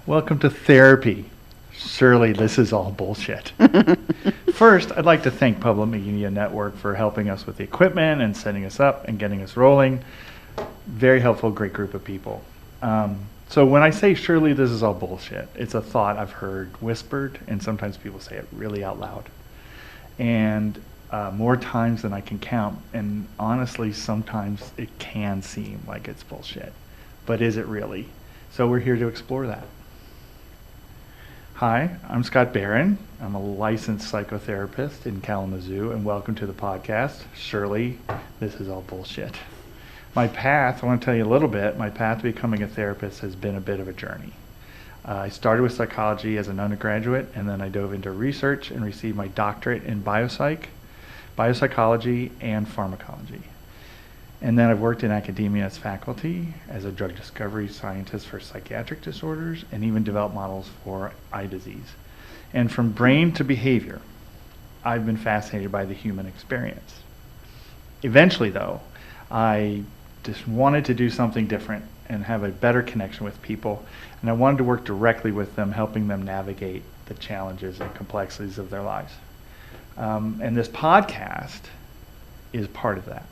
Welcome to therapy. Surely this is all bullshit. First, I'd like to thank Public Media Network for helping us with the equipment and setting us up and getting us rolling. Very helpful, great group of people. So when I say surely this is all bullshit, it's a thought I've heard whispered, and sometimes people say it really out loud. And more times than I can count. And honestly, sometimes it can seem like it's bullshit. But is it really? So we're here to explore that. Hi, I'm Scott Barron. I'm a licensed psychotherapist in Kalamazoo, and welcome to the podcast. Surely this is all bullshit. My path, I want to tell you a little bit, my path to becoming a therapist has been a bit of a journey. I started with psychology as an undergraduate, and then I dove into research and received my doctorate in biopsychology, and pharmacology. And then I've worked in academia as faculty, as a drug discovery scientist for psychiatric disorders, and even developed models for eye disease. And from brain to behavior, I've been fascinated by the human experience. Eventually, though, I just wanted to do something different and have a better connection with people, and I wanted to work directly with them, helping them navigate the challenges and complexities of their lives. And this podcast is part of that.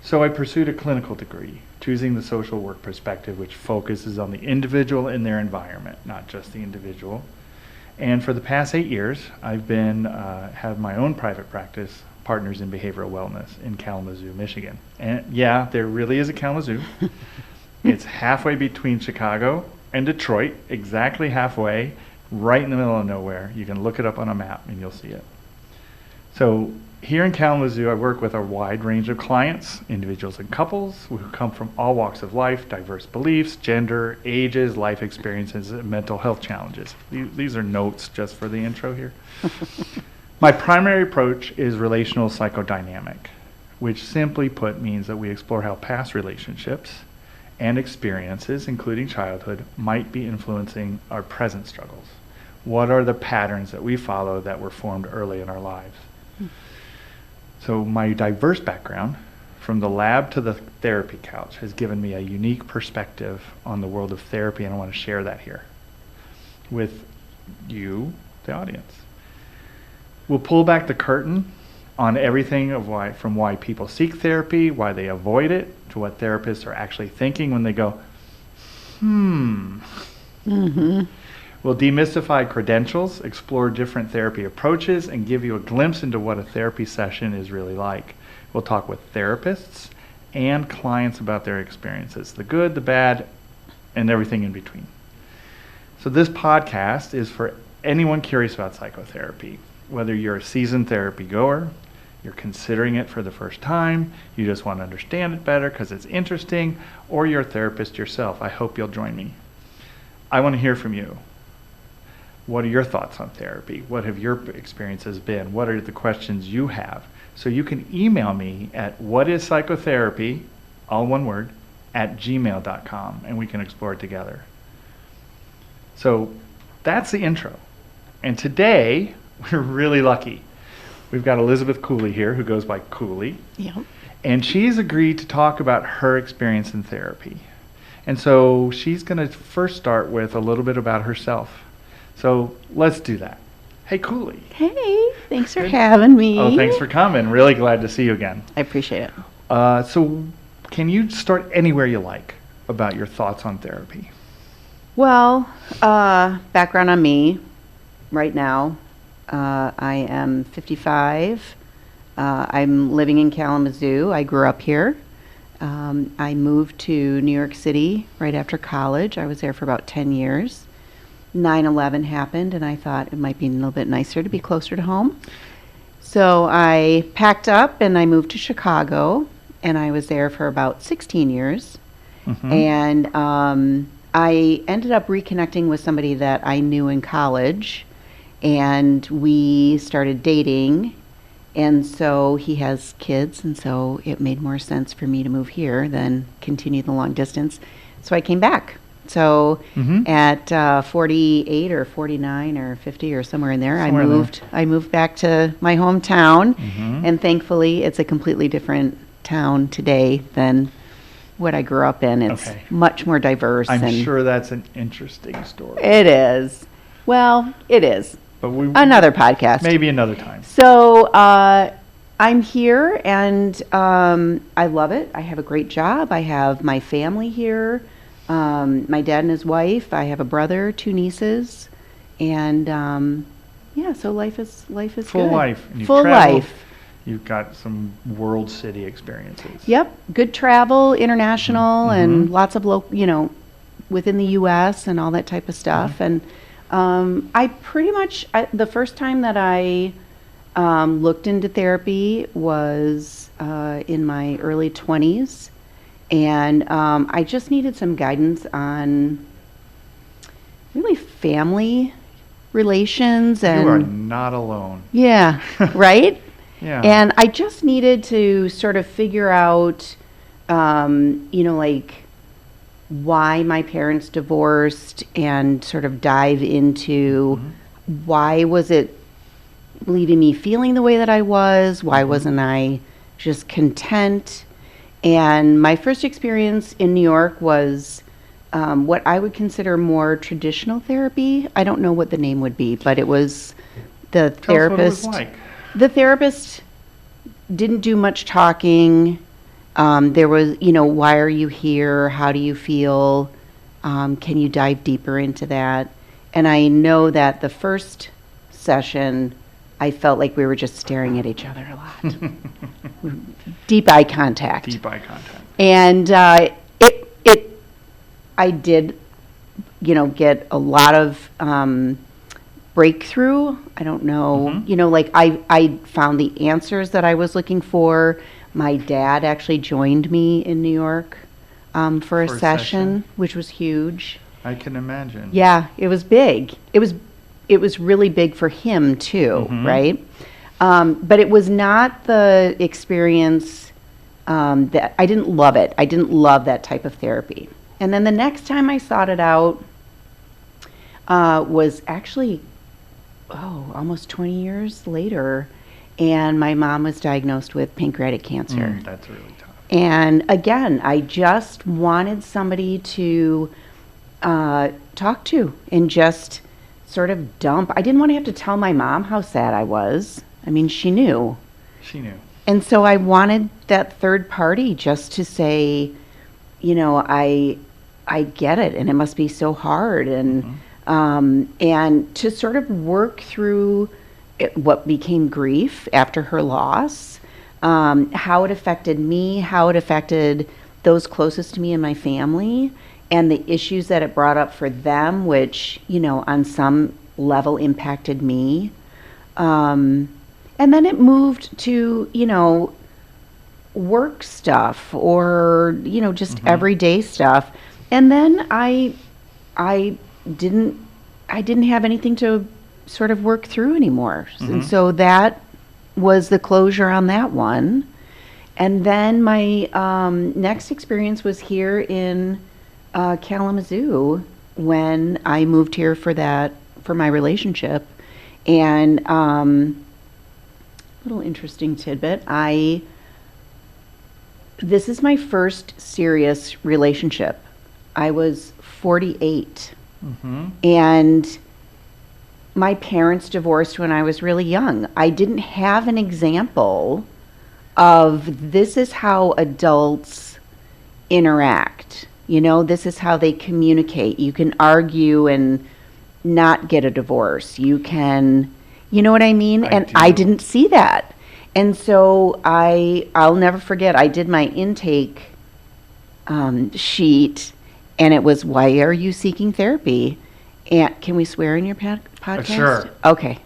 So I pursued a clinical degree, choosing the social work perspective, which focuses on the individual and their environment, not just the individual. And for the past 8 years, I've been have my own private practice, Partners in Behavioral Wellness, in Kalamazoo, Michigan. And yeah, there really is a Kalamazoo. It's halfway between Chicago and Detroit, exactly halfway, right in the middle of nowhere. You can look it up on a map and you'll see it. So here in Kalamazoo, I work with a wide range of clients, individuals and couples who come from all walks of life, diverse beliefs, gender, ages, life experiences, and mental health challenges. These are notes just for the intro here. My primary approach is relational psychodynamic, which simply put means that we explore how past relationships and experiences, including childhood, might be influencing our present struggles. What are the patterns that we follow that were formed early in our lives? So my diverse background, from the lab to the therapy couch, has given me a unique perspective on the world of therapy, and I want to share that here with you, the audience. We'll pull back the curtain on everything from why people seek therapy, why they avoid it, to what therapists are actually thinking when they go, We'll demystify credentials, explore different therapy approaches, and give you a glimpse into what a therapy session is really like. We'll talk with therapists and clients about their experiences, the good, the bad, and everything in between. So this podcast is for anyone curious about psychotherapy, whether you're a seasoned therapy goer, you're considering it for the first time, you just want to understand it better because it's interesting, or you're a therapist yourself. I hope you'll join me. I want to hear from you. What are your thoughts on therapy? What have your experiences been? What are the questions you have? So you can email me at whatispsychotherapy, all one word, @gmail.com, and we can explore it together. So that's the intro. And today, we're really lucky. We've got Elizabeth Cooley here, who goes by Cooley. Yep. And she's agreed to talk about her experience in therapy. And so she's going to first start with a little bit about herself. So let's do that. Hey, Cooley. Hey, thanks for having me. Oh, thanks for coming. Really glad to see you again. I appreciate it. So can you start anywhere you like about your thoughts on therapy? Well, background on me right now. I am 55. I'm living in Kalamazoo. I grew up here. I moved to New York City right after college. I was there for about 10 years. 9/11 happened, and I thought it might be a little bit nicer to be closer to home. So I packed up and I moved to Chicago, and I was there for about 16 years. And I ended up reconnecting with somebody that I knew in college, and we started dating. And so he has kids, and so it made more sense for me to move here than continue the long distance. So I came back. So at 48 or 49 or 50 or somewhere in there, I moved back to my hometown, and thankfully it's a completely different town today than what I grew up in. It's much more diverse. I'm sure that's an interesting story. It is. Well, it is. But another podcast. Maybe another time. So I'm here, and I love it. I have a great job. I have my family here. My dad and his wife. I have a brother, 2 nieces, and so life is full good. life. And full life. You've got some world city experiences. Yep, good travel, international, and lots of within the U.S. and all that type of stuff. And I pretty much the first time that I looked into therapy was in my early 20s, and I just needed some guidance on really family relations. And you are not alone. Yeah, right? Yeah. And I just needed to sort of figure out, why my parents divorced, and sort of dive into why was it leaving me feeling the way that I was? Why wasn't I just content? And my first experience in New York was what I would consider more traditional therapy. I don't know what the name would be, but it was the therapist. Tell us what it was like. The therapist didn't do much talking. There was, why are you here? How do you feel? Can you dive deeper into that? And I know that the first session, I felt like we were just staring at each other a lot. Deep eye contact. Deep eye contact. And I did, get a lot of breakthrough. I don't know, I found the answers that I was looking for. My dad actually joined me in New York for a session, which was huge. I can imagine. Yeah, it was big. It was really big for him too, right? But it was not the experience that I didn't love it. I didn't love that type of therapy. And then the next time I sought it out was actually, almost 20 years later. And my mom was diagnosed with pancreatic cancer. That's really tough. And again, I just wanted somebody to talk to and just sort of dump. I didn't want to have to tell my mom how sad I was. I mean, she knew. She knew. And so I wanted that third party just to say, I get it, and it must be so hard, and to sort of work through what became grief after her loss, how it affected me, how it affected those closest to me and my family, and the issues that it brought up for them, which, on some level impacted me. And then it moved to, work stuff or, just everyday stuff. And then I didn't have anything to sort of work through anymore. And so that was the closure on that one. And then my next experience was here in Kalamazoo when I moved here for my relationship. And little interesting tidbit, this is my first serious relationship. I was 48. And my parents divorced when I was really young. I didn't have an example of this is how adults interact. This is how they communicate. You can argue and not get a divorce. You can, you know what I mean? I didn't see that. And so I'll never forget, I did my intake sheet, and it was, why are you seeking therapy? And can we swear in your podcast? Sure. Okay.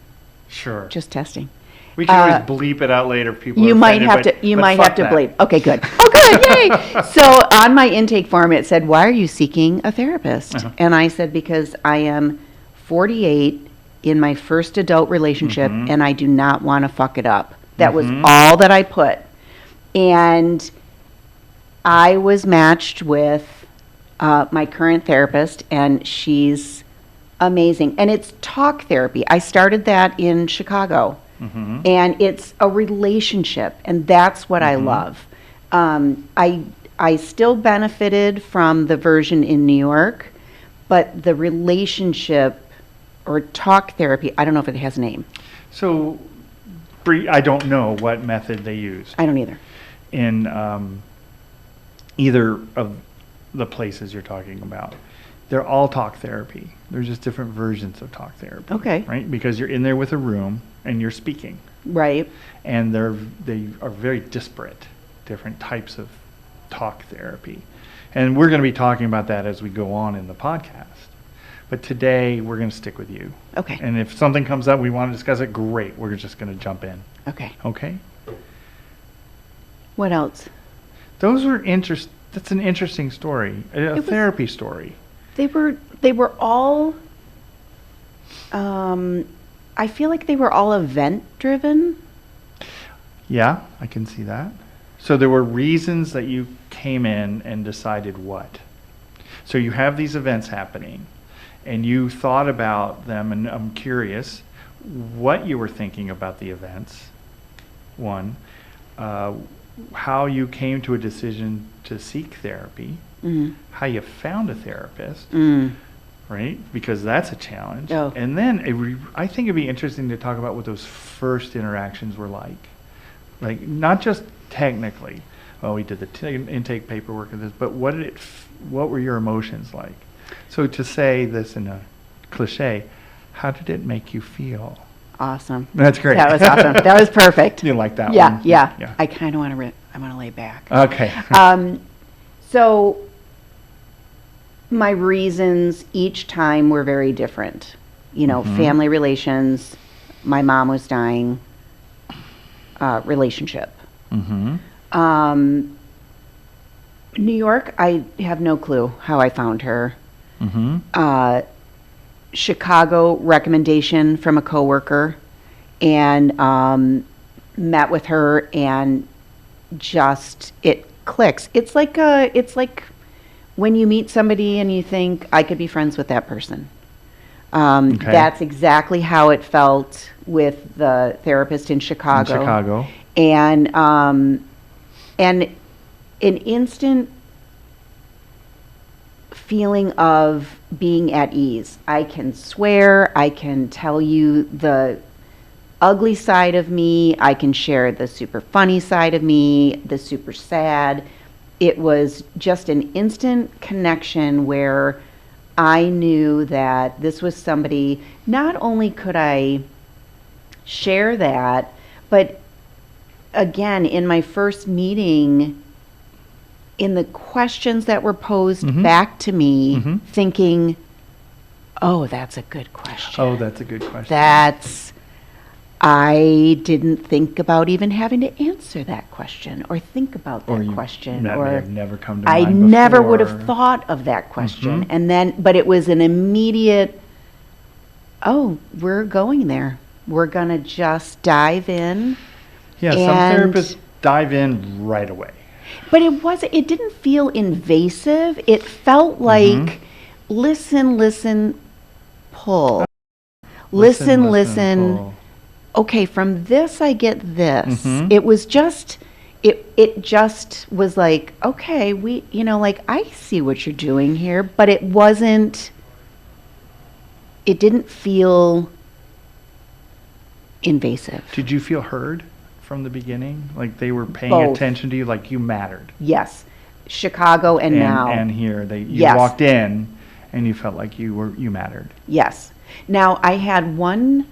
Sure. Just testing. We can always bleep it out later if people you are might offended, have to. You might have to bleep. Okay, good. Oh, good. Yay! So on my intake form, it said, "Why are you seeking a therapist?" And I said, "Because I am 48 in my first adult relationship, and I do not want to fuck it up." That was all that I put, and I was matched with my current therapist, and she's amazing. And it's talk therapy. I started that in Chicago. And it's a relationship, and that's what I love. I still benefited from the version in New York, but the relationship or talk therapy, I don't know if it has a name. So, I don't know what method they used I don't either. in either of the places you're talking about. They're all talk therapy. They're just different versions of talk therapy. Okay. Right? Because you're in there with a room and you're speaking. Right. And they are very disparate, different types of talk therapy. And we're going to be talking about that as we go on in the podcast. But today we're going to stick with you. Okay. And if something comes up we want to discuss it, great. We're just going to jump in. Okay. Okay? What else? Those were that's an interesting story, a therapy story. They were all, I feel like they were all event driven. Yeah, I can see that. So there were reasons that you came in and decided what. So you have these events happening and you thought about them, and I'm curious what you were thinking about the events. One, how you came to a decision to seek therapy, how you found a therapist, right? Because that's a challenge. Oh. And then I think it'd be interesting to talk about what those first interactions were like. Like, not just technically, oh, we did the intake paperwork of this, but what were your emotions like? So to say this in a cliche, how did it make you feel? Awesome. That's great. That was awesome. That was perfect. You like that Yeah, one? yeah. I kind of want to lay back. Okay. So my reasons each time were very different. You know, family relations, my mom was dying, relationship. New York, I have no clue how I found her. Chicago, recommendation from a coworker, and met with her, and just it clicks. It's like when you meet somebody and you think, I could be friends with that person. Okay. That's exactly how it felt with the therapist in Chicago. And an instant feeling of being at ease. I can swear, I can tell you the ugly side of me, I can share the super funny side of me, the super sad. It was just an instant connection where I knew that this was somebody, not only could I share that, but again, in my first meeting, in the questions that were posed back to me, thinking, oh, that's a good question. Oh, that's a good question. I didn't think about even having to answer that question or think about that question. That or may have never come to mind I never would before. have thought of that question. And then, but it was an immediate, oh, we're going there. We're going to just dive in. Yeah, some therapists dive in right away. But it didn't feel invasive. It felt like listen, pull. Listen. Pull. Okay, from this I get this. It was just it just was like, okay, I see what you're doing here, but it didn't feel invasive. Did you feel heard from the beginning? Like they were paying Both. attention to you, like you mattered? Yes. Chicago and now. And here you Yes. walked in and you felt like you mattered. Yes. Now I had one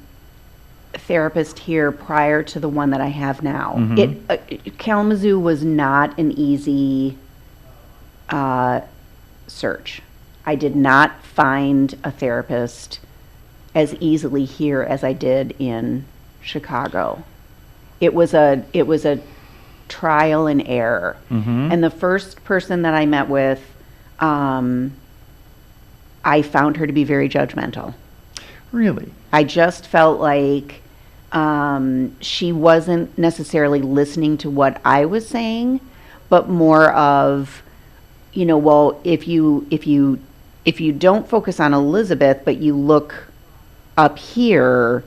therapist here prior to the one that I have now. Kalamazoo was not an easy search. I did not find a therapist as easily here as I did in Chicago. It was a trial and error. And the first person that I met with, I found her to be very judgmental. Really? I just felt like she wasn't necessarily listening to what I was saying, but more of, well, if you don't focus on Elizabeth, but you look up here,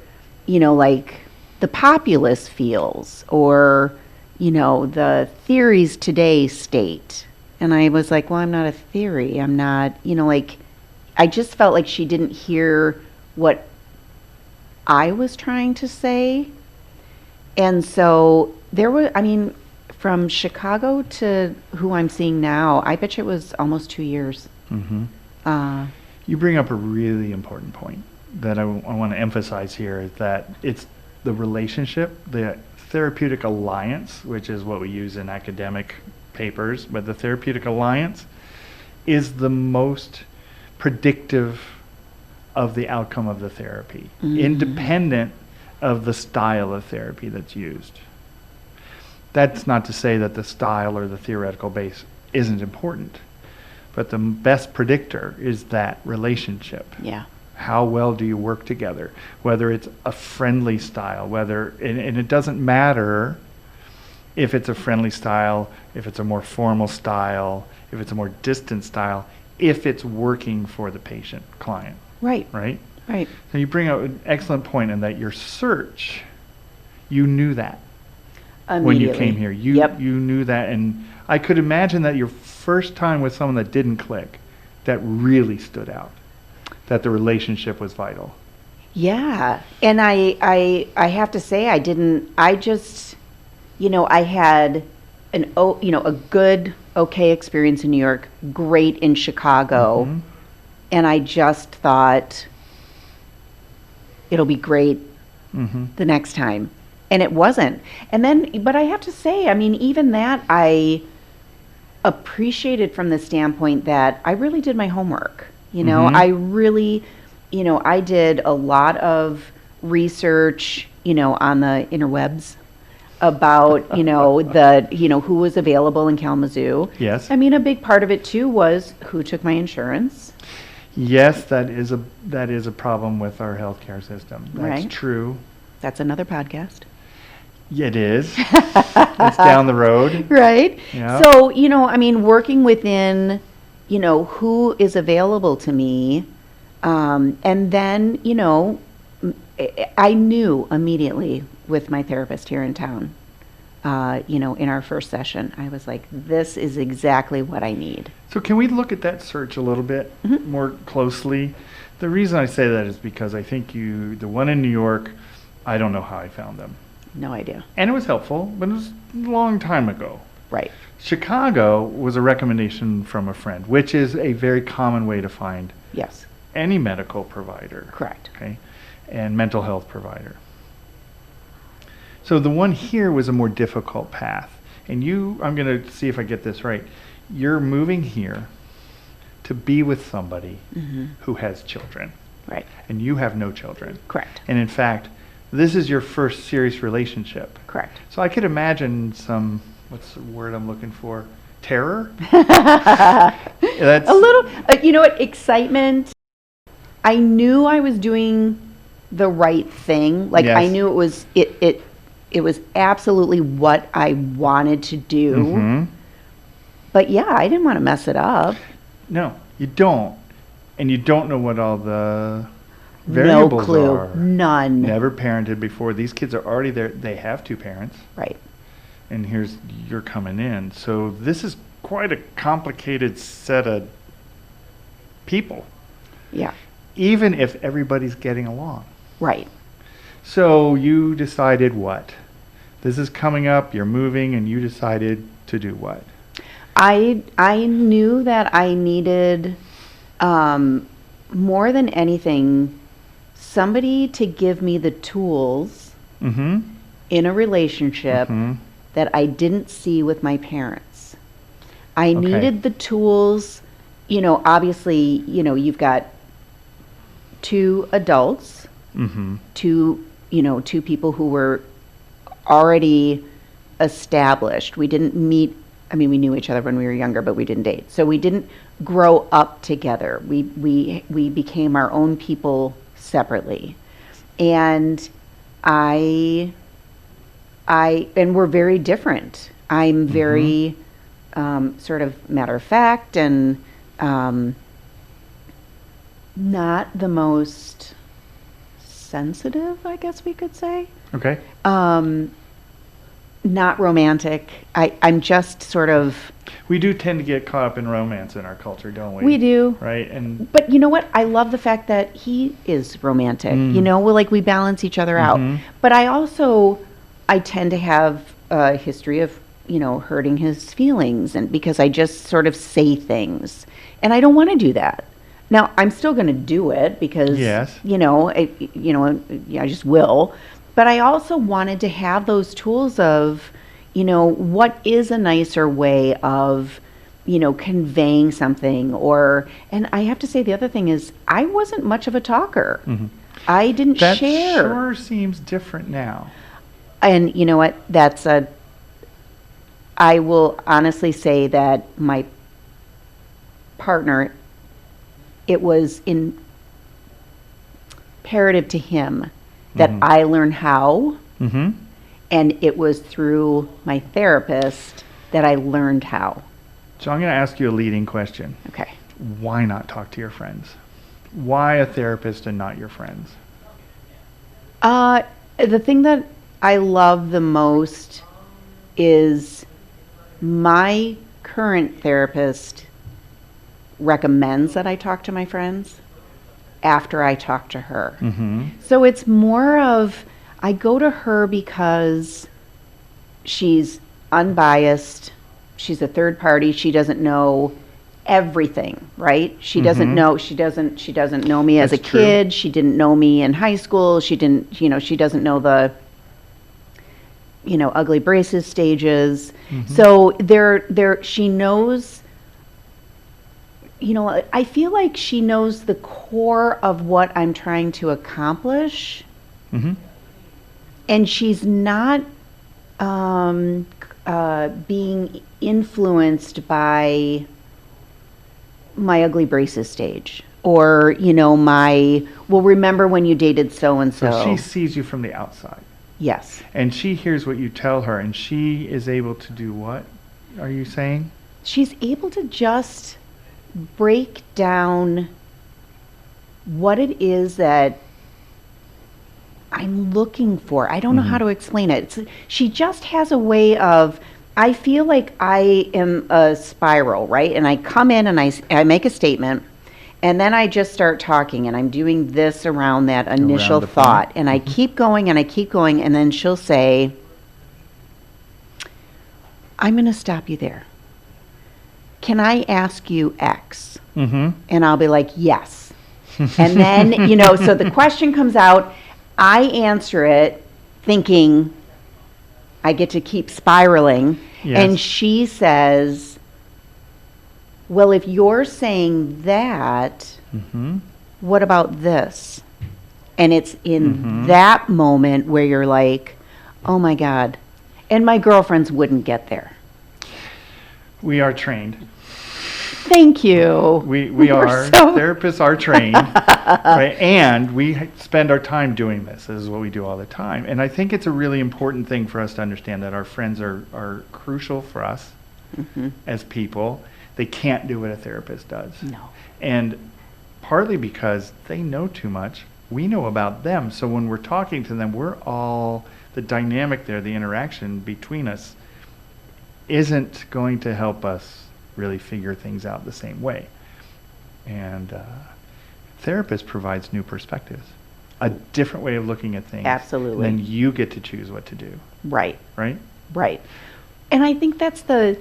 like the populace feels, or the theories today state, And I was like, well, I'm not a theory. I'm not, like, I just felt like she didn't hear what I was trying to say. And so there were, I mean, from Chicago to who I'm seeing now, I bet you it was almost 2 years. Mm-hmm. Uh, You bring up a really important point that I want to emphasize here, is that it's the relationship, the therapeutic alliance, which is what we use in academic papers, but the therapeutic alliance is the most predictive of the outcome of the therapy, independent of the style of therapy that's used. That's not to say that the style or the theoretical base isn't important, but the best predictor is that relationship. yeah. How well do you work together? Whether it's a friendly style, and it doesn't matter if it's a friendly style, if it's a more formal style, if it's a more distant style, if it's working for the patient, client, Right. right? Right. So you bring up an excellent point in that your search, you knew that when you came here. You knew that, and I could imagine that your first time with someone that didn't click, that really stood out, that the relationship was vital. Yeah. And I have to say, I just, I had a good, okay experience in New York, great in Chicago. Mhm. And I just thought it'll be great the next time. And it wasn't. And then, but I have to say, I mean, even that I appreciated from the standpoint that I really did my homework. I really, I did a lot of research, on the interwebs about, who was available in Kalamazoo. Yes. I mean, a big part of it too was who took my insurance. Yes, that is a problem with our healthcare system. That's Right. true. That's another podcast. Yeah, it is. It's down the road. Right. Yeah. So, I mean, working within, who is available to me. And then, I knew immediately with my therapist here in town, in our first session, I was like, this is exactly what I need. So can we look at that search a little bit more closely? The reason I say that is because I think the one in New York, I don't know how I found them. No idea. And it was helpful, but it was a long time ago. Right. Chicago was a recommendation from a friend, which is a very common way to find Yes. any medical provider. Correct. Okay, and mental health provider. So the one here was a more difficult path. And I'm going to see if I get this right. You're moving here to be with somebody who has children. Right. And you have no children. Correct. And in fact, this is your first serious relationship. Correct. So I could imagine some, what's the word I'm looking for? Terror? That's A little, excitement. I knew I was doing the right thing. Like I Yes. knew it was absolutely what I wanted to do. Mhm. But yeah, I didn't want to mess it up. No, you don't. And you don't know what all the variables No clue. are. None. Never parented before. These kids are already there. They have two parents. Right. And you're coming in. So this is quite a complicated set of people, Yeah. even if everybody's getting along. Right. So you decided what? This is coming up, you're moving, and you decided to do what? I knew that I needed, more than anything, somebody to give me the tools Mm-hmm. in a relationship that I didn't see with my parents. I needed the tools, obviously, you've got two adults, two people who were already established. We didn't meet, we knew each other when we were younger, but we didn't date. So we didn't grow up together. We became our own people separately. And and we're very different. I'm very sort of matter of fact and not the most sensitive, I guess we could say. Okay. not romantic. I'm just sort of, We do tend to get caught up in romance in our culture, don't we? we do. Right? And But you know what? I love the fact that he is romantic. You know, we balance each other out. But I tend to have a history of, hurting his feelings, and because I just sort of say things. And I don't want to do that. Now, I'm still going to do it because, Yes. I just will. But I also wanted to have those tools of, what is a nicer way of, conveying something, and I have to say the other thing is I wasn't much of a talker. I didn't that share. sure seems different now. And you know what? I will honestly say that my partner, it was imperative to him that I learn how. And it was through my therapist that I learned how. So I'm going to ask you a leading question. Okay. Why not talk to your friends? Why a therapist and not your friends? The thing that I love the most is my current therapist recommends that I talk to my friends after I talk to her. So it's more of, I go to her because she's unbiased. She's a third party. She doesn't know everything, right? She doesn't know. She doesn't know me as a That's true. kid. She didn't know me in high school. She didn't. She doesn't know the ugly braces stages. So she knows. I feel like she knows the core of what I'm trying to accomplish. And she's not being influenced by my ugly braces stage, or remember when you dated so and So so. she sees you from the outside. Yes. And she hears what you tell her, and she is able to do what? Are you saying? She's able to just break down what it is that I'm looking for. I don't know how to explain it. She just has a way of, I feel like I am a spiral, right? And I come in and I make a statement, and then I just start talking, and I'm doing this around that initial the thought. point. And I keep going and I keep going, and then she'll say, I'm going to stop you there. Can I ask you X? And I'll be like, yes. And then, so the question comes out, I answer it thinking I get to keep spiraling. Yes. And she says, well, if you're saying that, what about this? And it's in that moment where you're like, oh my God. And my girlfriends wouldn't get there. We are trained. Thank you. We are. Therapists are trained. Right? And we spend our time doing this. This is what we do all the time. And I think it's a really important thing for us to understand that our friends are crucial for us as people. They can't do what a therapist does. No. And partly because they know too much. We know about them. So when we're talking to them, the dynamic there, the interaction between us isn't going to help us really figure things out the same way. And therapist provides new perspectives, a different way of looking at things. Absolutely. And then you get to choose what to do. Right. Right? Right. And I think that's the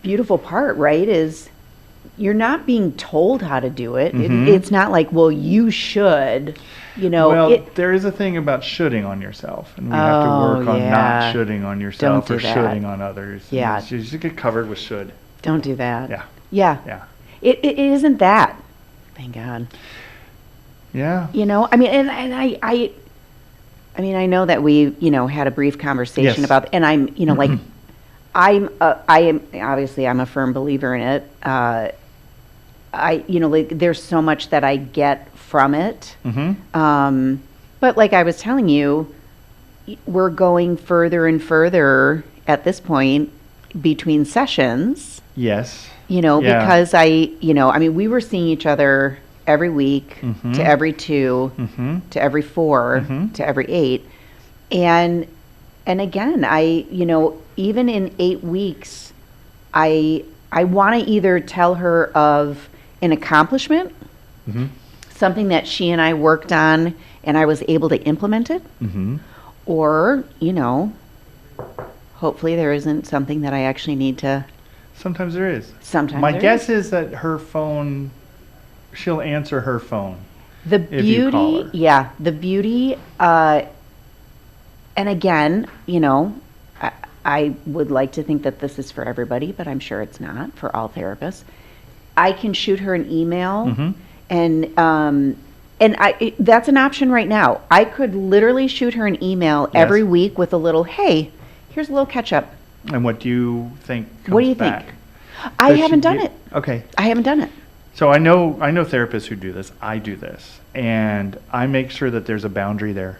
beautiful part, right? Is you're not being told how to do it. It's not like, well, you should, Well, there is a thing about shoulding on yourself, and we have to work on not shoulding on yourself Don't or do that. shoulding on others. Yeah. And you just get covered with should. Don't do that. Yeah. Yeah. Yeah. It isn't that. Thank God. Yeah. I mean, and I know that we, had a brief conversation Yes. about, and I'm, like, I am obviously I'm a firm believer in it. There's so much that I get from it. But like I was telling you, we're going further and further at this point between sessions. Yes. Because we were seeing each other every week to every 2 to every 4 to every 8. And again, even in 8 weeks, I want to either tell her of an accomplishment, Mm-hmm. something that she and I worked on and I was able to implement it, Mm-hmm. or, hopefully there isn't something that I actually need to. Sometimes there is. Sometimes My there guess is. is that her phone, she'll answer her phone. The if you call beauty, her. yeah, the beauty, and again, I would like to think that this is for everybody, but I'm sure it's not for all therapists. I can shoot her an email, Mhm. and that's an option right now. I could literally shoot her an email every Yes. week with a little, hey, here's a little catch up. And what do you think comes What do you back? think? I Does she haven't done get- it. Okay. I haven't done it. So I know therapists who do this. I do this, and I make sure that there's a boundary there,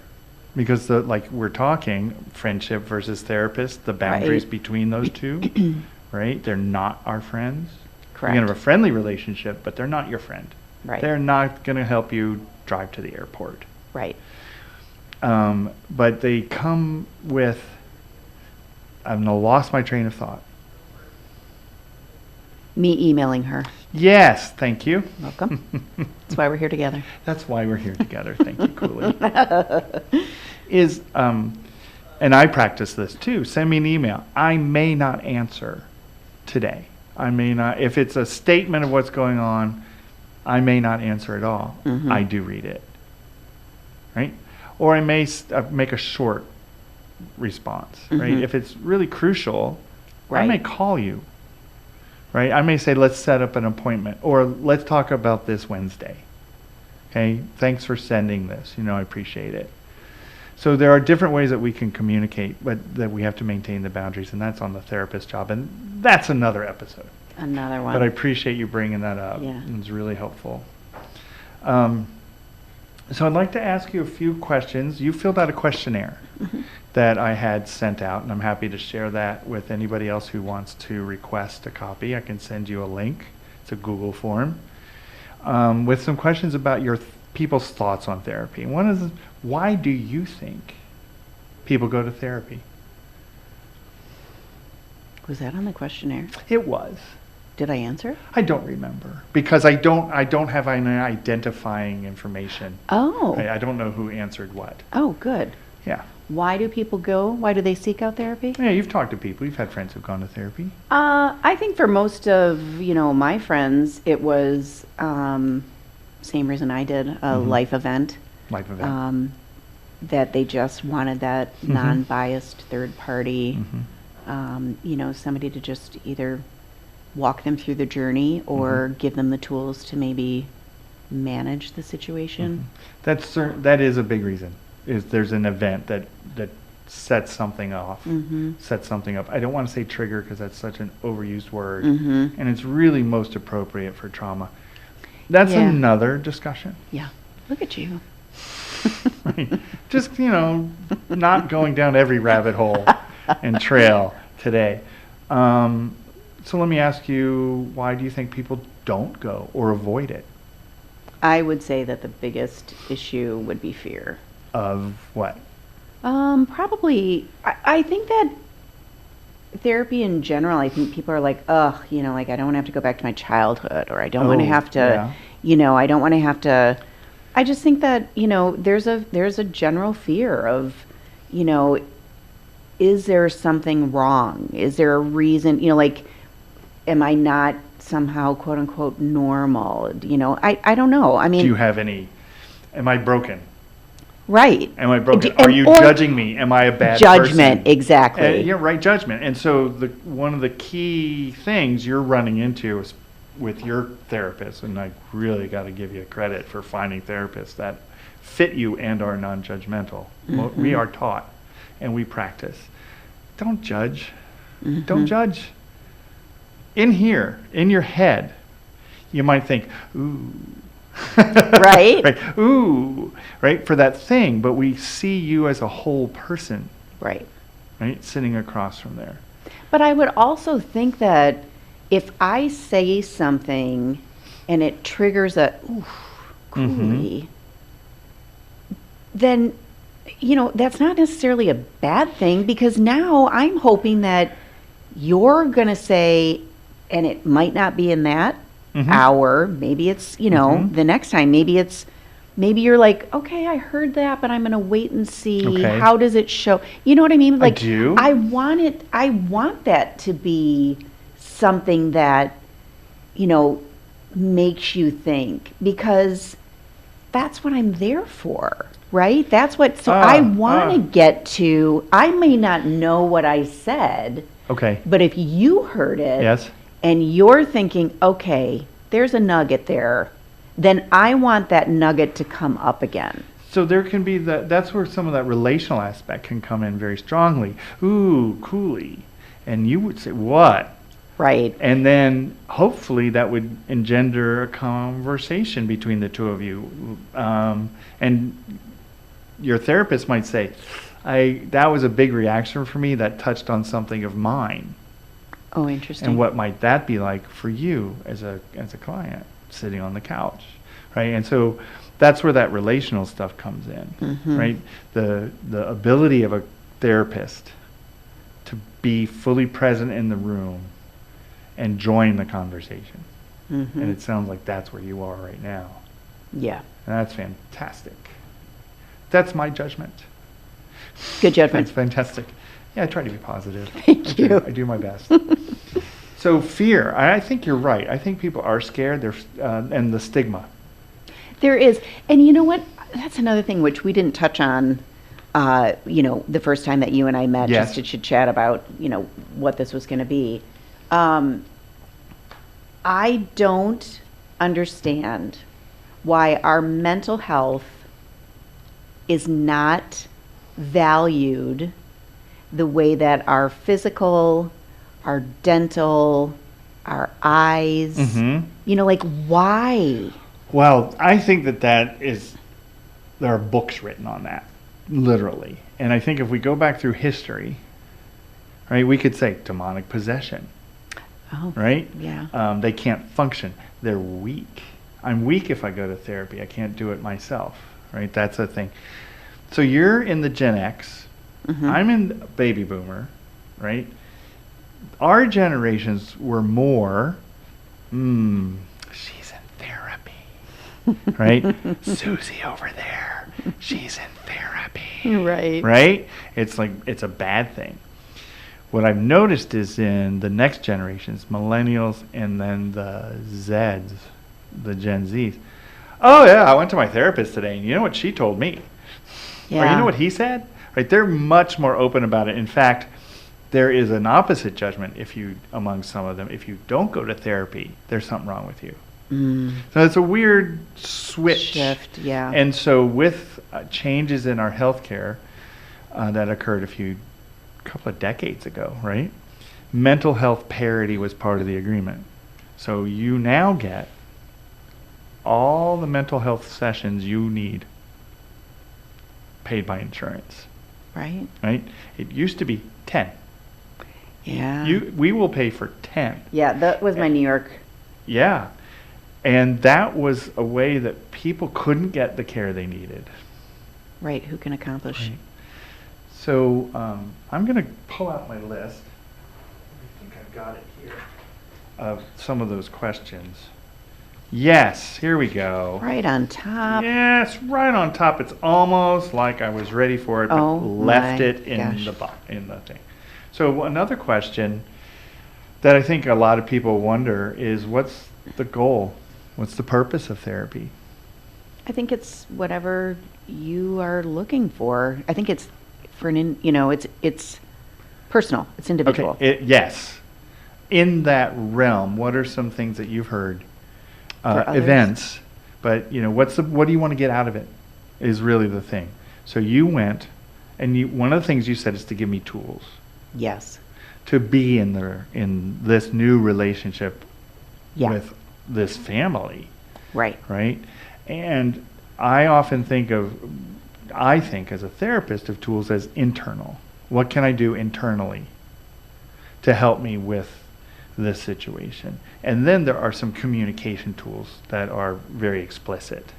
because like we're talking friendship versus therapist, the boundaries Right. between those two, right? They're not our friends. Correct. You can have a friendly relationship, but they're not your friend. Right. They're not going to help you drive to the airport. Right. But they come with. I've now lost my train of thought. Me emailing her. Yes, thank you. Welcome. That's why we're here together. That's why we're here together. Thank you, Cooley. And I practice this too. Send me an email. I may not answer today. I may not. If it's a statement of what's going on, I may not answer at all. Mhm. I do read it. Right? Or I may make a short response. Right? Mhm. If it's really crucial, I Right. may call you. Right? I may say, let's set up an appointment, or let's talk about this Wednesday. Okay? Thanks for sending this. I appreciate it. So there are different ways that we can communicate, but that we have to maintain the boundaries, and that's on the therapist job, and that's another episode. Another one. But I appreciate you bringing that up. Yeah. It's really helpful. So I'd like to ask you a few questions. You filled out a questionnaire Mhm. that I had sent out, and I'm happy to share that with anybody else who wants to request a copy. I can send you a link. It's a Google form with some questions about your people's thoughts on therapy. One is, why do you think people go to therapy? Was that on the questionnaire? It was. Did I answer? I don't remember because I don't have any identifying information. Oh. I don't know who answered what. Oh, good. Yeah. Why do people go? Why do they seek out therapy? Yeah, you've talked to people. You've had friends who've gone to therapy. I think for most of, my friends, it was same reason I did, a Mhm. life event. Life event. That they just wanted that Mhm. non-biased third party, Mhm. somebody to just either walk them through the journey or Mhm. give them the tools to maybe manage the situation. That is a big reason. Is there's an event that sets something off, Mhm. sets something up. I don't want to say trigger because that's such an overused word, Mhm. and it's really most appropriate for trauma. That's Yeah. another discussion. Yeah. Look at you. Right. Just, not going down every rabbit hole and trail today. So let me ask you, why do you think people don't go or avoid it? I would say that the biggest issue would be fear. Of what? Probably, I think that therapy in general, I think people are like, ugh, like I don't want to have to go back to my childhood, or I don't want to Oh, have to, I don't want to have to. I just think that, there's a general fear of, is there something wrong? Is there a reason, like, am I not somehow quote unquote normal? I don't know. I mean, Do you have any, am I broken? right. Am I broken? And- Are you or judging me? Am I a bad judgment, person? exactly. Yeah, right, judgment. And so one of the key things you're running into is with your therapist, and I really got to give you credit for finding therapists that fit you and are non-judgmental. We Mhm. are taught and we practice. Don't judge. Mhm. Don't judge. In here, in your head, you might think, ooh. Right. Right. Ooh. Right. For that thing, but we see you as a whole person, Right. right? Sitting across from there. But I would also think that if I say something and it triggers a, ooh, Mhm. Cooley, then that's not necessarily a bad thing, because now I'm hoping that you're going to say, and it might not be in that Mm-hmm. hour, maybe it's, Mhm. the next time, maybe you're like, okay, I heard that, but I'm going to wait and see. Okay. How does it show? You know what I mean? I Like, do. I want that to be something that, you know, makes you think, because that's what I'm there for, right? So I want to get to, I may not know what I said, Okay. but if you heard it Yes. and you're thinking, okay, there's a nugget there, then I want that nugget to come up again. So there can be that's where some of that relational aspect can come in very strongly. Ooh, coolie. And you would say, what? Right. And then hopefully that would engender a conversation between the two of you. And your therapist might say, that was a big reaction for me that touched on something of mine. Oh, interesting. And what might that be like for you as a client sitting on the couch, right? And so that's where that relational stuff comes in, Mhm. right? The ability of a therapist to be fully present in the room and join the conversation. Mhm. And it sounds like that's where you are right now. Yeah. And that's fantastic. That's my judgment. Good judgment. That's fantastic. Yeah, I try to be positive. Thank you. I do my best. So fear, I think you're right. I think people are scared. And the stigma. There is. And you know what? That's another thing which we didn't touch on, the first time that you and I met, Yes. just to chit chat about, what this was going to be. I don't understand why our mental health is not valued the way that our physical, our dental, our eyes, Mm-hmm. like, why? Well, I think there are books written on that, literally. And I think if we go back through history, right, we could say demonic possession, Oh, right? yeah. They can't function. They're weak. I'm weak if I go to therapy. I can't do it myself, right? That's a thing. So you're in the Gen X. Mhm. I'm in baby boomer, right? Our generations were more, she's in therapy, right? Susie over there, she's in therapy, Right. right? It's like, it's a bad thing. What I've noticed is in the next generations, millennials and then the Zs, the Gen Zs. Oh yeah, I went to my therapist today, and you know what she told me? Or you know what he said? Right? They're much more open about it. In fact, there is an opposite judgment among some of them. If you don't go to therapy, there's something wrong with you. So it's a weird switch. Shift, yeah. And so with changes in our healthcare that occurred a couple of decades ago, right? Mental health parity was part of the agreement. So you now get all the mental health sessions you need paid by insurance, Right. right? It used to be 10. Yeah. We will pay for 10. Yeah, that was my New York. Yeah. And that was a way that people couldn't get the care they needed. Right. Who can accomplish? Right. So I'm going to pull out my list. I think I've got it here of some of those questions. Yes, here we go. Right on top. Yes, right on top. It's almost like I was ready for it, but Oh left my it in gosh. in the thing. So another question that I think a lot of people wonder is, what's the goal? What's the purpose of therapy? I think it's whatever you are looking for. I think it's for it's personal. It's individual. Okay. Yes. In that realm, what are some things that you've heard? For others? Events, but what do you want to get out of it? Is really the thing. So you went, and one of the things you said is to give me tools Yes. to be in this new relationship Yeah. with this family, Right. right? And I think as a therapist of tools as internal. What can I do internally to help me with this situation? And then there are some communication tools that are very explicit.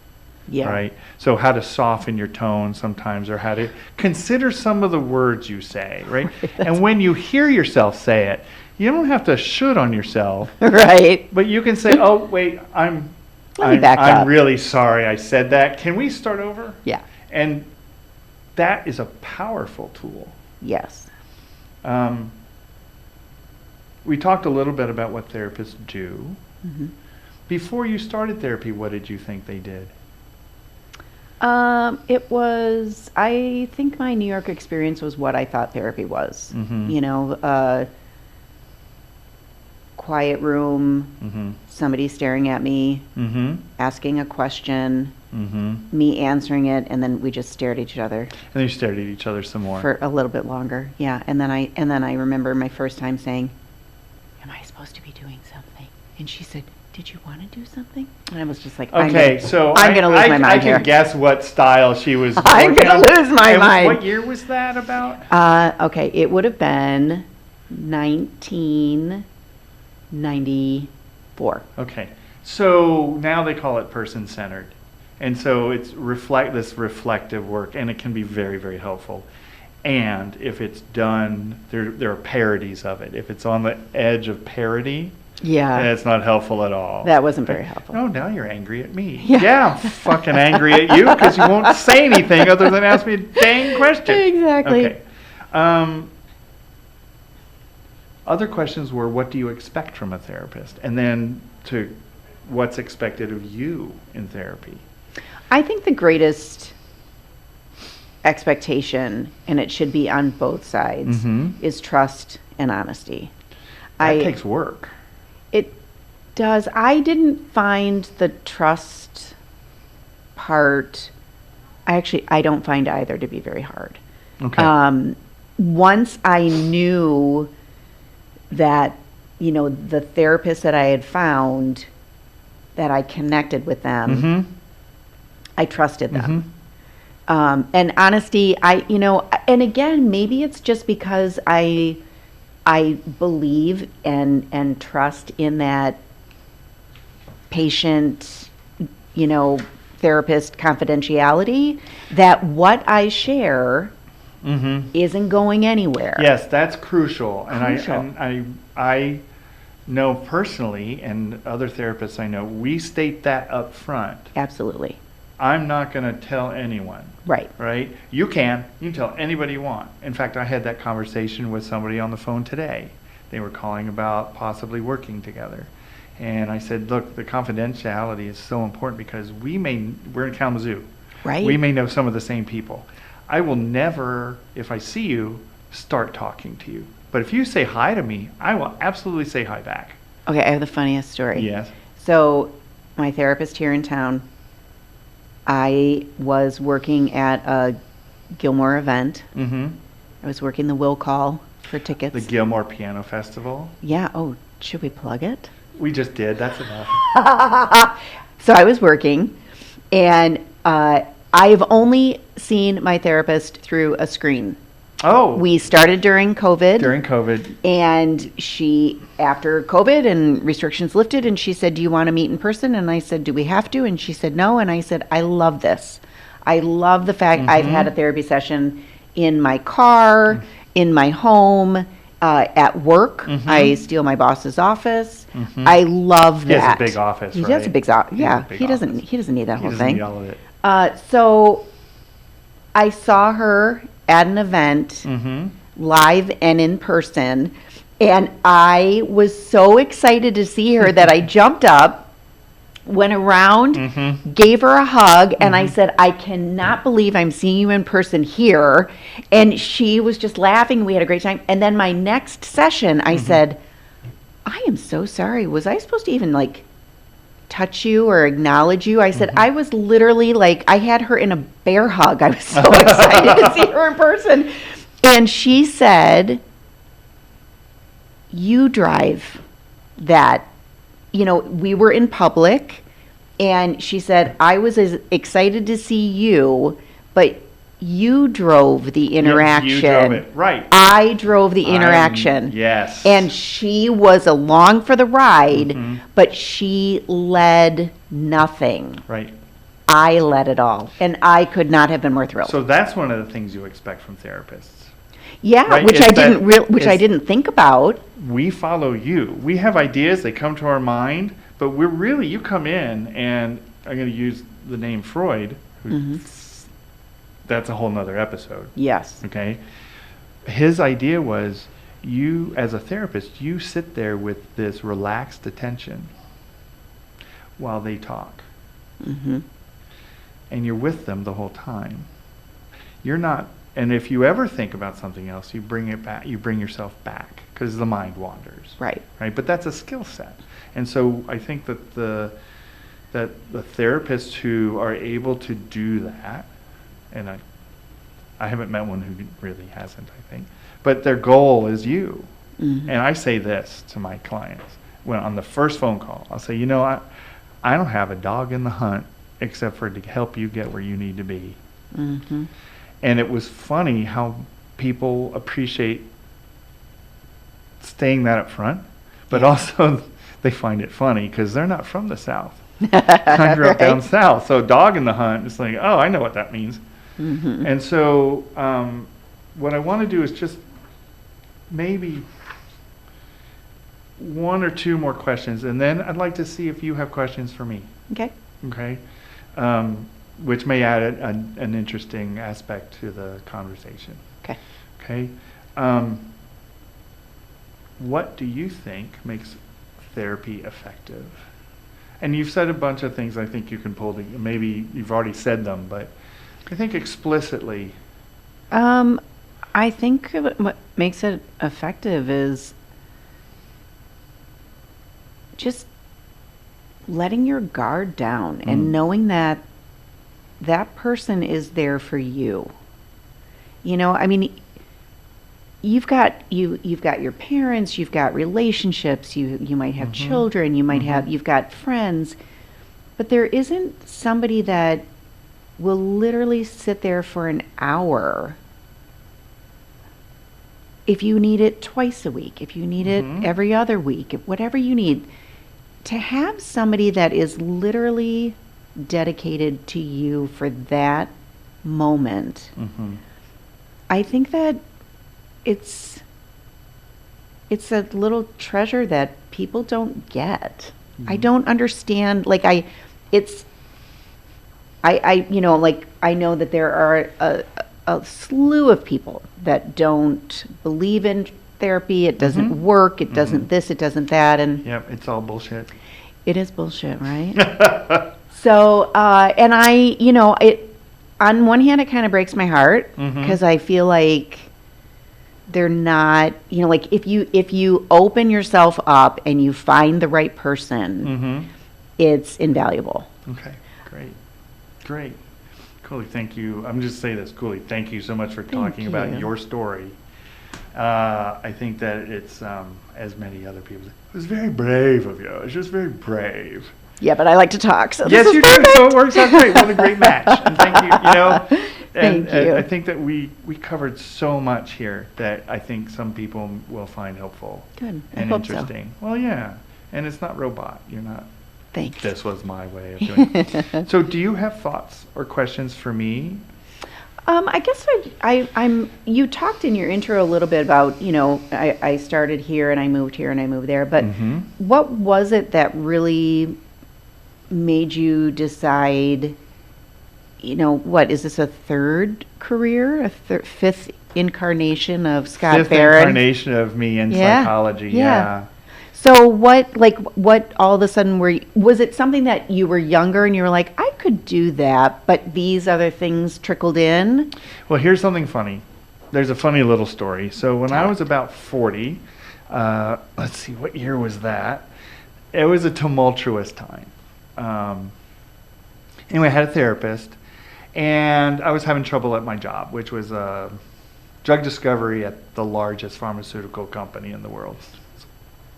Yeah. Right? So how to soften your tone sometimes, or how to consider some of the words you say, right? And when you hear yourself say it, you don't have to should on yourself. Right. But you can say, "Oh, wait, I'm back I'm up. really sorry I said that. Can we start over?" Yeah. And that is a powerful tool. Yes. We talked a little bit about what therapists do. Hmm. Before you started therapy, what did you think they did? I think my New York experience was what I thought therapy was. Mhm. You know, quiet room, Mm-hmm. somebody staring at me, Mm-hmm. asking a question, Mm-hmm. me answering it, and then we just stared at each other And then you stared at each other some more. for a little bit longer. Yeah, and then I remember my first time saying, "Am I supposed to be doing something?" And she said, "Did you want to do something?" And I was just like, Okay, so I'm gonna lose my mind I here. can guess what style she was I'm working gonna on. lose my And mind. What year was that about? Okay, it would have been 1994. Okay, so now they call it person-centered. And so it's this reflective work, and it can be very, very helpful. And if it's done, there are parodies of it. If it's on the edge of parody, Yeah, it's not helpful at all. that wasn't very helpful. Oh, now you're angry at me. Yeah. I'm fucking angry at you because you won't say anything other than ask me a dang question. Exactly. Okay. Other questions were, what do you expect from a therapist? And then to what's expected of you in therapy? I think the greatest expectation, and it should be on both sides, Mhm. is trust and honesty. That takes work. It does. I didn't find the trust part, I don't find either to be very hard. Okay. Once I knew that, the therapist that I had found, that I connected with them, Mm-hmm. I trusted them. Mm-hmm. And honesty, and again, maybe it's just because I believe and trust in that patient, therapist confidentiality, that what I share Mm-hmm. isn't going anywhere. Yes, that's crucial. Crucial. And I know personally, and other therapists I know, we state that up front. Absolutely. I'm not going to tell anyone. Right. Right? You can tell anybody you want. In fact, I had that conversation with somebody on the phone today. They were calling about possibly working together. And I said, look, the confidentiality is so important because we're in Kalamazoo. Right. We may know some of the same people. I will never, if I see you, start talking to you. But if you say hi to me, I will absolutely say hi back. Okay, I have the funniest story. Yes. So, my therapist here in town, I was working at a Gilmore event. Mm-hmm. I was working the will call for tickets. The Gilmore Piano Festival. Yeah. Oh, should we plug it? We just did. That's enough. So I was working, and I've only seen my therapist through a screen. Oh. We started during COVID. During COVID. And after COVID and restrictions lifted, and she said, "Do you want to meet in person?" And I said, "Do we have to?" And she said, "No." And I said, "I love this. I love the fact I've had a therapy session in my car, in my home, at work. I steal my boss's office. I love that." He has a big office, He right? has a big office. He has a Yeah, big he doesn't. office. He doesn't need that He whole doesn't thing. need all of it. So I saw her at an event, Mm-hmm. live and in person, and I was so excited to see her that I jumped up, went around, gave her a hug, and I said, "I cannot believe I'm seeing you in person here." And she was just laughing. We had a great time. And then my next session, I said, "I am so sorry. Was I supposed to even touch you or acknowledge you?" I said, I was literally I had her in a bear hug. I was so excited to see her in person. And she said, "You drive that." We were in public, and she said, "I was as excited to see you, but you drove the interaction." You drove it, right. I drove the interaction. Yes. And she was along for the ride, but she led nothing. Right. I let it all. And I could not have been more thrilled. So that's one of the things you expect from therapists. Yeah, right? which I It's- didn't think about. We follow you. We have ideas, they come to our mind, but you come in, and I'm going to use the name Freud, who, that's a whole nother episode, Yes. okay? His idea was you, as a therapist, you sit there with this relaxed attention while they talk. Mm-hmm. And you're with them the whole time. You're not, and if you ever think about something else, you bring it back, you bring yourself back, because the mind wanders. Right. Right? But that's a skill set. And so I think that the therapists who are able to do that, and I haven't met one who really hasn't, I think, but their goal is you. Mm-hmm. And I say this to my clients when on the first phone call, I'll say, I don't have a dog in the hunt except for to help you get where you need to be. Mm-hmm. And it was funny how people appreciate staying that up front, but also they find it funny because they're not from the South. I grew up down Right. south, so dog in the hunt, it's like, oh, I know what that means. Mm-hmm. And so what I want to do is just maybe one or two more questions, and then I'd like to see if you have questions for me. Okay. Okay, which may add an interesting aspect to the conversation. Okay. Okay, what do you think makes therapy effective? And you've said a bunch of things I think you can pull together. Maybe you've already said them, but I think explicitly. I think what makes it effective is just letting your guard down and knowing that that person is there for you. I mean, you've got your parents, you've got relationships, you might have children, you've got friends, but there isn't somebody that will literally sit there for an hour. If you need it twice a week, if you need it every other week, whatever you need, to have somebody that is literally dedicated to you for that moment, I think that it's a little treasure that people don't get. I don't understand, I know that there are a slew of people that don't believe in therapy. It doesn't work. It doesn't this. It doesn't that. And Yep, it's all bullshit. it is bullshit, right? So, and it on one hand, it kind of breaks my heart because I feel like they're not, if you open yourself up and you find the right person, it's invaluable. Okay, great. Cooley, thank you. I'm just saying this, Cooley, thank you so much for talking about you. your story. I think that it's, as many other people, it was very brave of you. It's just very brave. Yeah, but I like to talk, so Yes, this is you perfect. do. So it works out great. What a great match. And thank you. And Thank you. I think that we covered so much here that I think some people will find helpful. Good. I And hope so. interesting. Well, yeah. And it's not robot. You're not. Thanks. This was my way of doing it. So do you have thoughts or questions for me? I guess you talked in your intro a little bit about, I started here and I moved here and I moved there, but what was it that really made you decide, what, is this a third career, fifth incarnation of Scott Fifth Barron? incarnation of me in psychology, yeah. So what all of a sudden was it something that you were younger and you were like, I could do that, but these other things trickled in? Well, here's something funny. There's a funny little story. So when I was about 40, let's see, what year was that? It was a tumultuous time. Anyway, I had a therapist, and I was having trouble at my job, which was drug discovery at the largest pharmaceutical company in the world.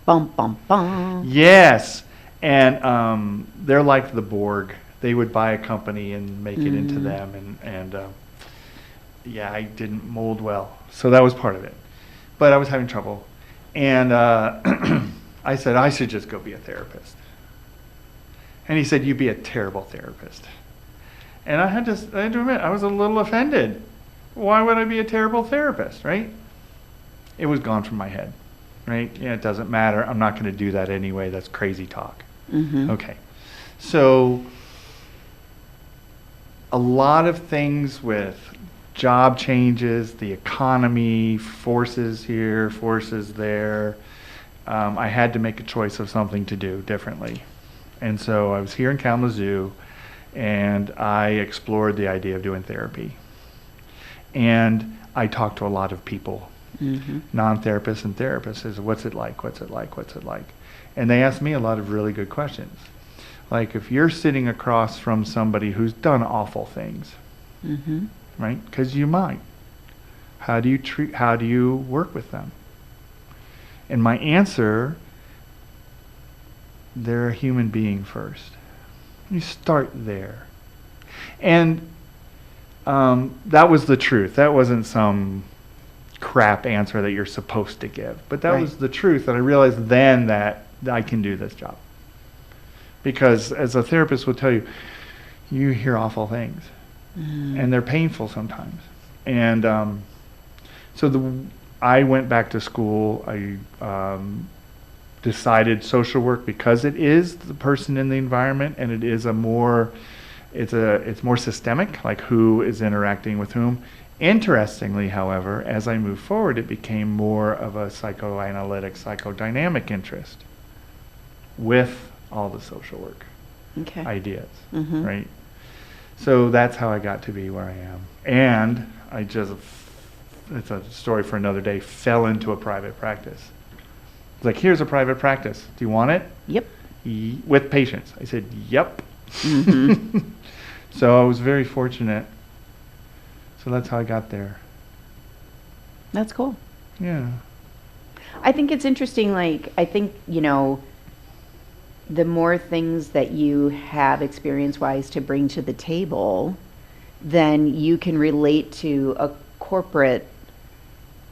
Bum, bum, bum. Yes, and they're like the Borg. They would buy a company and make it into them, and yeah, I didn't mold well, so that was part of it. But I was having trouble, and I said I should just go be a therapist. And he said, "You'd be a terrible therapist." And I had to admit, I was a little offended. Why would I be a terrible therapist, right? It was gone from my head, right? Yeah, it doesn't matter. I'm not going to do that anyway. That's crazy talk. Mm-hmm. Okay. So a lot of things with job changes, the economy, forces here, forces there. I had to make a choice of something to do differently. And so I was here in Kalamazoo, and I explored the idea of doing therapy. And I talked to a lot of people, non-therapists and therapists, is what's it like, what's it like, what's it like? And they asked me a lot of really good questions. Like if you're sitting across from somebody who's done awful things, right? Because you might. How do you work with them? And my answer, they're a human being first. You start there. And that was the truth. That wasn't some crap answer that you're supposed to give. But that was the truth. And I realized then that I can do this job. Because as a therapist will tell you, you hear awful things. And they're painful sometimes. And I went back to school. I decided social work because it is the person in the environment, and it is it's more systemic, like who is interacting with whom. Interestingly, however, as I moved forward, it became more of a psychoanalytic, psychodynamic interest with all the social work ideas, right? So that's how I got to be where I am. And it's a story for another day, fell into a private practice. It's like, here's a private practice. Do you want it? Yep. With patients. I said, yep. So I was very fortunate. So that's how I got there. That's cool. Yeah. I think it's interesting, like, I think, the more things that you have experience-wise to bring to the table, then you can relate to a corporate,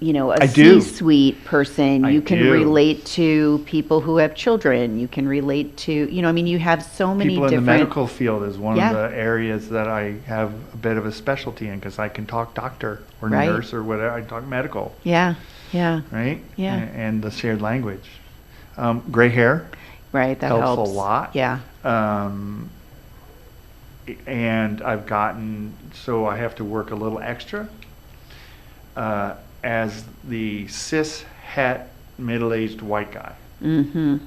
a C-suite person. You can relate to people who have children. You can relate to, you have so many people different... in the medical field is one of the areas that I have a bit of a specialty in, because I can talk doctor or nurse or whatever. I talk medical. Yeah. Right? Yeah. And the shared language. Gray hair. Right, that helps helps a lot. Yeah. And I've gotten, so I have to work a little extra as the cis-het middle-aged white guy. And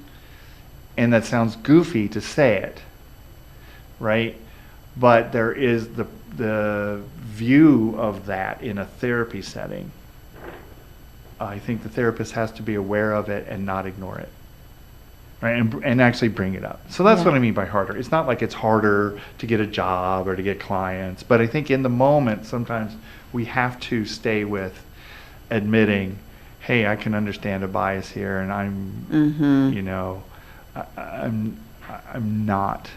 that sounds goofy to say it, right? But there is the view of that in a therapy setting. I think the therapist has to be aware of it and not ignore it. Right, and actually bring it up. So that's what I mean by harder. It's not like it's harder to get a job or to get clients, but I think in the moment sometimes we have to stay with admitting, hey, I can understand a bias here, and I'm not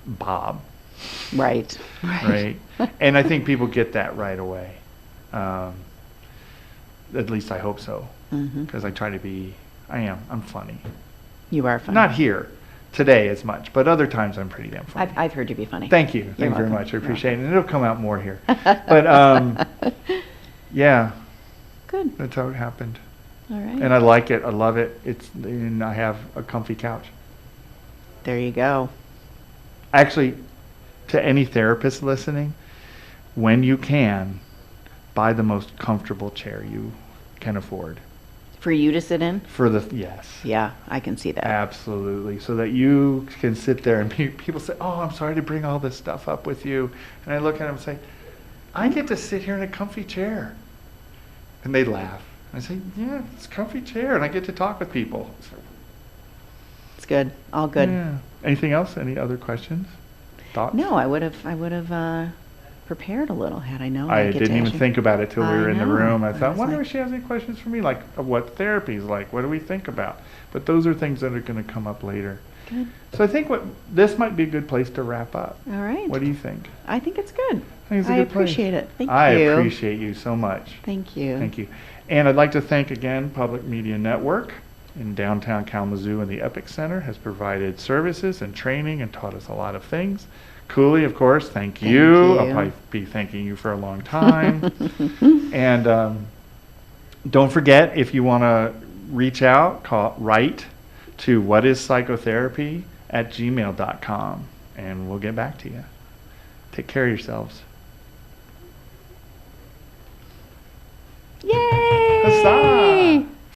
Bob. Right. And I think people get that right away. At least I hope so, because I try to be. I'm funny. You are funny. Not here today as much, but other times I'm pretty damn funny. I've heard you be funny. Thank you. Thank you very much. I appreciate it. And it'll come out more here. But yeah. Good. That's how it happened. All right. And I like it. I love it. And I have a comfy couch. There you go. Actually, to any therapist listening, when you can, buy the most comfortable chair you can afford. For you to sit in? Yes. Yeah, I can see that. Absolutely. So that you can sit there and people say, oh, I'm sorry to bring all this stuff up with you. And I look at them and say, I get to sit here in a comfy chair. And they laugh. I say, yeah, it's a comfy chair. And I get to talk with people. It's good. All good. Yeah. Anything else? Any other questions? Thoughts? No, I would have prepared a little had I known. I didn't even think about it till we were in the room. I thought, wonder if she has any questions for me, like what therapy is like. What do we think about? But those are things that are going to come up later. Good. So I think this might be a good place to wrap up. All right. What do you think? I think it's good. I appreciate it. Thank you. I appreciate you so much. Thank you. Thank you. And I'd like to thank again Public Media Network in downtown Kalamazoo, and the Epic Center has provided services and training and taught us a lot of things. Cooley, of course, thank Thank you. I'll you. probably be thanking you for a long time. And don't forget, if you want to reach out, write to whatispsychotherapy@gmail.com, and we'll get back to you. Take care of yourselves. Yay! Huzzah!